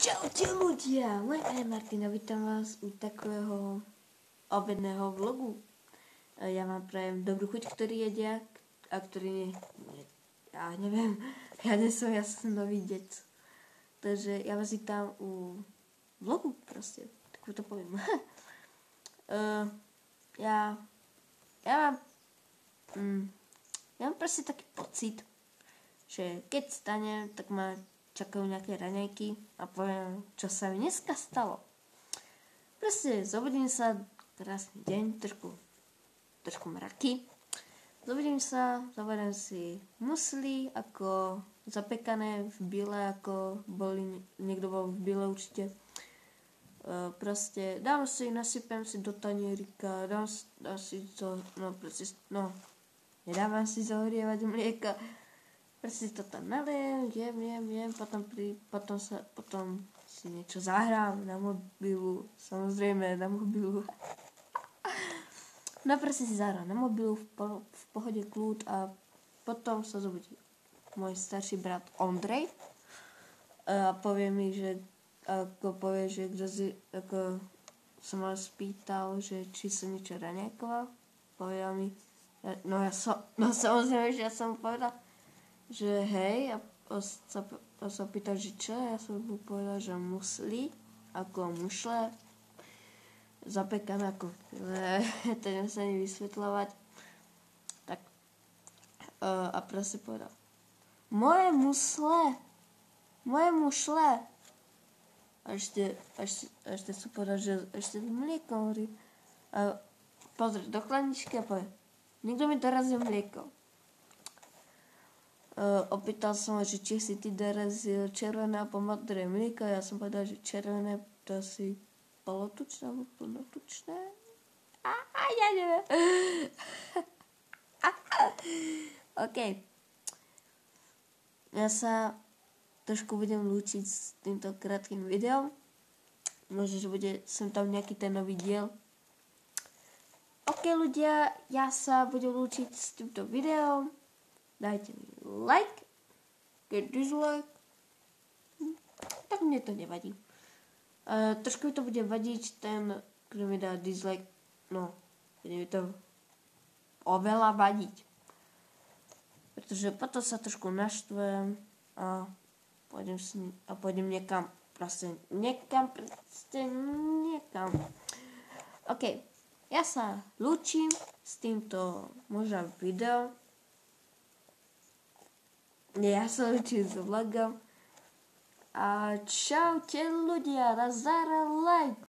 Čaute ľudia, moje meno je Martina, vítam vás u takového obedného vlogu. Ja vám prajem dobrú chuť, ktorí jedia a ktorí ja neviem, ja som nový dec. Takže ja vás vítam u vlogu proste, tak to poviem. Ja mám proste taký pocit, že keď stanem, tak ma čakajú nejaké raňajky a poviem, čo sa mi dneska stalo. Proste zobudím sa, krásny deň, trošku mraky. Zobudím sa, zavarím si musli, ako zapekané v byle, ako niekto bol v byle určite. Proste dám si, nasypem si do tanierika, dám si to, nedávam si zohrievať mlieka. Proste to tam naliem, jem, potom si niečo zahrám na mobilu, samozrejme na mobilu. No proste si zahrám na mobilu, v pohode kľud a potom sa zobudí môj starší brat Ondrej a povie mi, že ako som ma spýtal, že či som niečo raňajkoval, povedal mi, samozrejme, že ja som povedal, že hej, a sa pýtal, že čo, ja som mu povedal, že musli, ako mušle, zapekané ako to neviem sa ani vysvetľovať, tak a proste povedal, moje mušle, a ešte som povedal, že ešte mlieko horí, a pozri do chladničky a povie, niekto mi dorazil mlieko. Opýtal som ho, že či si ty dorazil červené a modré mlieko. Ja som povedal, že červené to asi polotučné alebo plnotučné. Ja neviem. OK. Ja sa trošku budem lúčiť s týmto krátkým videom. Možno, že bude sem tam nejaký ten nový diel. OK ľudia, ja sa budem lúčiť s týmto videom. Dajte mi like, keď dislike, tak mne to nevadí. Trošku mi to bude vadiť ten, kto mi dá dislike, bude mi to oveľa vadiť. Pretože potom sa trošku naštvem a pôjdem niekam. OK, ja sa lúčim s týmto možno videom. Ja sa učím s vlogom. A čaute ľudia, na like.